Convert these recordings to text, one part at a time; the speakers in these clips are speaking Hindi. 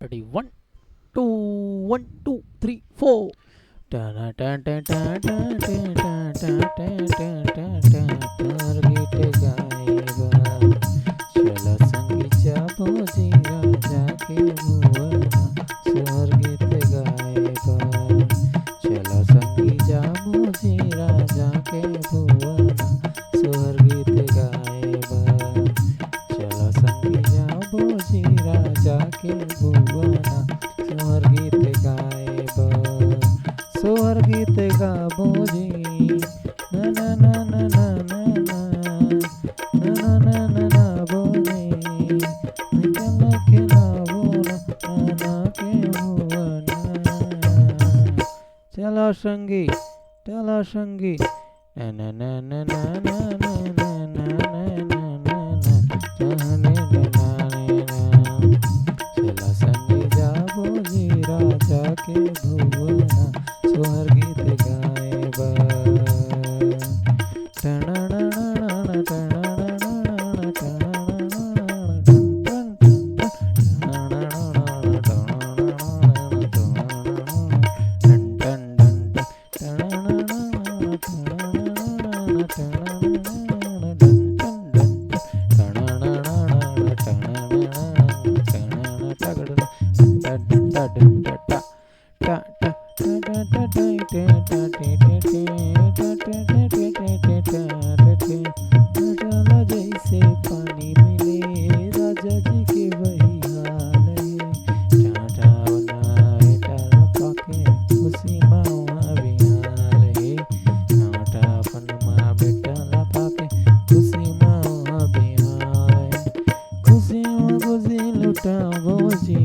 Ready? One, two, 1, 2, 3, 4. गीत गाएगा चला संगीचा भोजी राजा के भुवना स्वर गीत गाएगा चला संगीचा भोजी राजा के भुवना स्वर गीत गाएगा चला संगीचा भोजी राजा के भुवना स्वर गीत गाएगा स्वर गीत गाबोजी ना ना ना ना ना ना ना ना ना ना ना बोले निकल के ना बोला ना के भुवना चलो संगी ना ना ना ना ना ना ना ना ना ना ना ना चला संगी जाबोजी राजा के भुवना स्वर गीत गाएबा जैसे पानी मिले राजा जी के वही हाल है टाटा बनाए टाला पाके खुशी मावा बिहाल है टाटा पनमा बेटाला पाके खुशी मावा बिहाल है खुशी में खुशी लुटाओ जी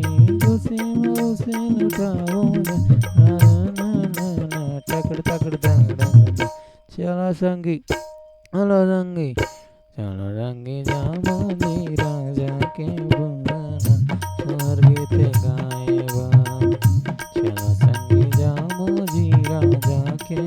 खुशी में खुशी लुटाओ ना ना ना ना टकड़ टकड़ दंग दंग चला संगी हेलो संगी चलो रंगी जामोजी राजा के भुवना स्वर गीत गाएबा चलो संगी जामोजी राजा के